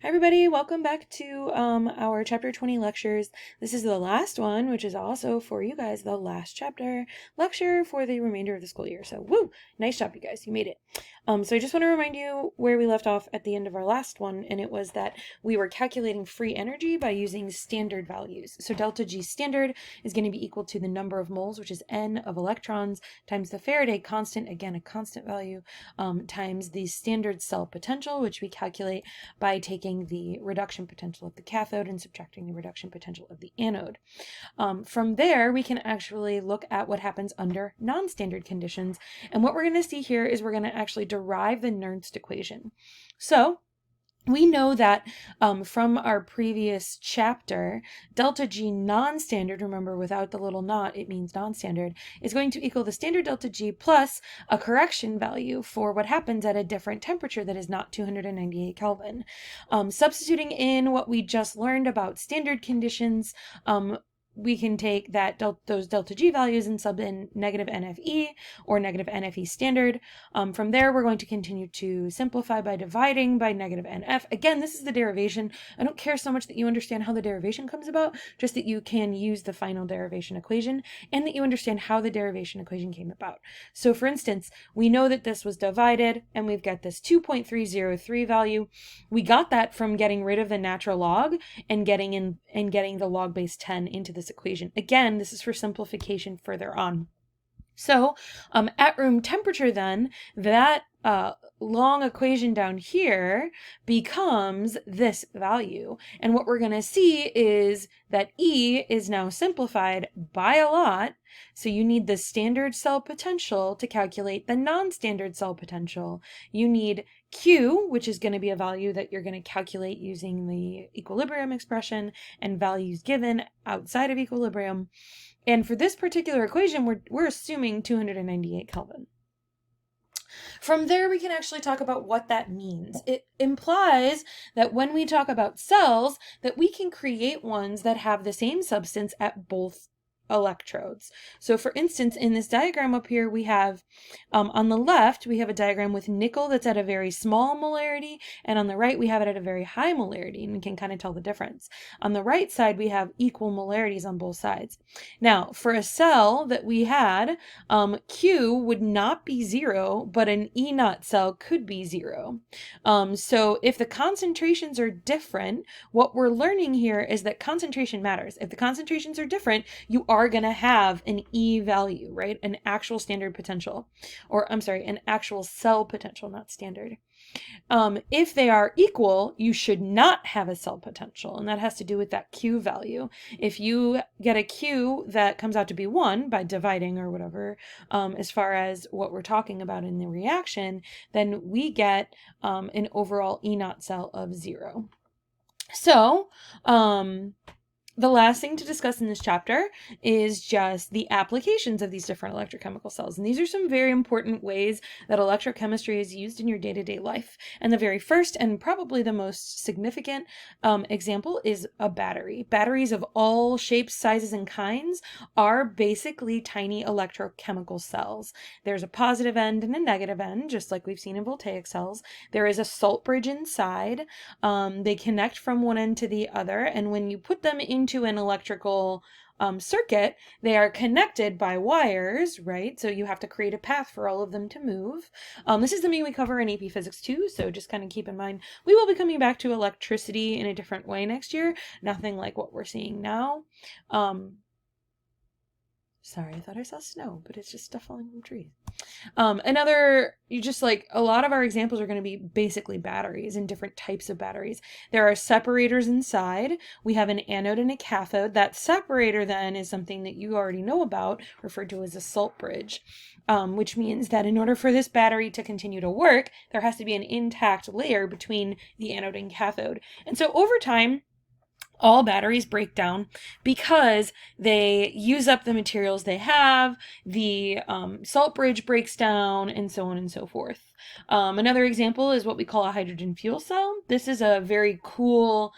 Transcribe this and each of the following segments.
Hi everybody, welcome back to our chapter 20 lectures. This is the last one, which is also for you guys the last chapter lecture for the remainder of the school year. So woo, nice job you guys, you made it. So I just want to remind you where we left off at the end of our last one, and it was that we were calculating free energy by using standard values. So delta G standard is going to be equal to the number of moles, which is N of electrons, times the Faraday constant, again a constant value, times the standard cell potential, which we calculate by taking the reduction potential of the cathode and subtracting the reduction potential of the anode. From there, we can actually look at what happens under non-standard conditions. And what we're going to see here is we're going to actually derive the Nernst equation. So we know that from our previous chapter, delta G non-standard, remember without the little naught, it means non-standard, is going to equal the standard delta G plus a correction value for what happens at a different temperature that is not 298 Kelvin. Substituting in what we just learned about standard conditions, we can take those delta G values and sub in negative NFE or negative NFE standard. From there, we're going to continue to simplify by dividing by negative NF. Again, this is the derivation. I don't care so much that you understand how the derivation comes about, just that you can use the final derivation equation and that you understand how the derivation equation came about. So for instance, we know that this was divided and we've got this 2.303 value. We got that from getting rid of the natural log and getting the log base 10 into this equation. Again, this is for simplification further on. So at room temperature then, that long equation down here becomes this value. And what we're going to see is that E is now simplified by a lot. So you need the standard cell potential to calculate the non-standard cell potential. You need Q, which is going to be a value that you're going to calculate using the equilibrium expression and values given outside of equilibrium. And for this particular equation, we're assuming 298 Kelvin. From there, we can actually talk about what that means. It implies that when we talk about cells, that we can create ones that have the same substance at both electrodes. So for instance, in this diagram up here, we have on the left, we have a diagram with nickel that's at a very small molarity, and on the right, we have it at a very high molarity, and we can kind of tell the difference. On the right side, we have equal molarities on both sides. Now, for a cell that we had, Q would not be 0, but an E naught cell could be 0. So if the concentrations are different, what we're learning here is that concentration matters. If the concentrations are different, you are going to have an E value, right? An actual standard potential, or I'm sorry, an actual cell potential, not standard. If they are equal, you should not have a cell potential, and that has to do with that Q value. If you get a Q that comes out to be 1 by dividing or whatever, as far as what we're talking about in the reaction, then we get an overall E naught cell of 0. So, the last thing to discuss in this chapter is just the applications of these different electrochemical cells. And these are some very important ways that electrochemistry is used in your day-to-day life. And the very first and probably the most significant example is a battery. Batteries of all shapes, sizes, and kinds are basically tiny electrochemical cells. There's a positive end and a negative end, just like we've seen in voltaic cells. There is a salt bridge inside. They connect from one end to the other, and when you put them into an electrical circuit, they are connected by wires, right? So you have to create a path for all of them to move. This is something we cover in AP Physics too, so just kind of keep in mind, we will be coming back to electricity in a different way next year, nothing like what we're seeing now. Sorry, I thought I saw snow, but it's just stuff falling from trees. A lot of our examples are going to be basically batteries and different types of batteries. There are separators inside. We have an anode and a cathode. That separator then is something that you already know about, referred to as a salt bridge, which means that in order for this battery to continue to work, there has to be an intact layer between the anode and cathode. And so over time, all batteries break down because they use up the materials they have, the salt bridge breaks down, and so on and so forth. Another example is what we call a hydrogen fuel cell. This is a very cool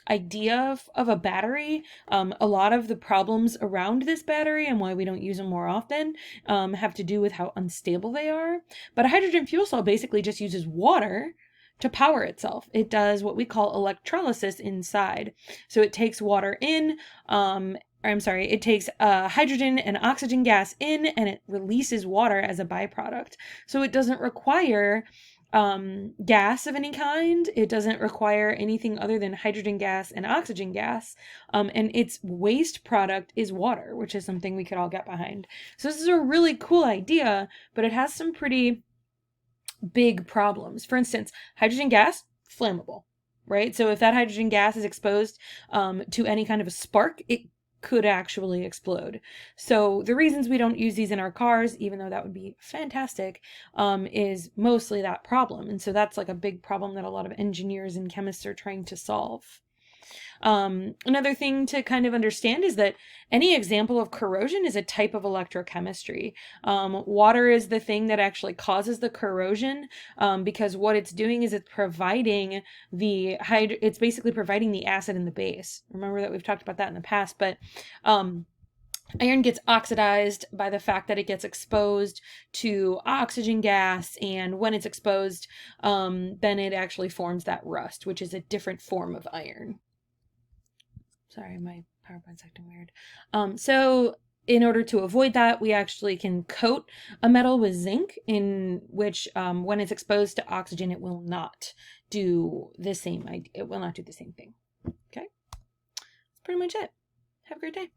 idea of a battery. A lot of the problems around this battery and why we don't use them more often have to do with how unstable they are. But a hydrogen fuel cell basically just uses water to power itself. It does what we call electrolysis inside. So it takes water in, it takes hydrogen and oxygen gas in, and it releases water as a byproduct. So it doesn't require gas of any kind. It doesn't require anything other than hydrogen gas and oxygen gas. And its waste product is water, which is something we could all get behind. So this is a really cool idea, but it has some pretty big problems. For instance, hydrogen gas, flammable, right? So if that hydrogen gas is exposed to any kind of a spark, it could actually explode. So the reasons we don't use these in our cars, even though that would be fantastic, is mostly that problem. And so that's like a big problem that a lot of engineers and chemists are trying to solve. Another thing to kind of understand is that any example of corrosion is a type of electrochemistry. Water is the thing that actually causes the corrosion, because what it's doing is it's basically providing the acid in the base. Remember that we've talked about that in the past, but iron gets oxidized by the fact that it gets exposed to oxygen gas, and when it's exposed, then it actually forms that rust, which is a different form of iron. Sorry, my PowerPoint's acting weird. So in order to avoid that, we actually can coat a metal with zinc, in which when it's exposed to oxygen, it will not do the same thing. Okay, that's pretty much it. Have a great day.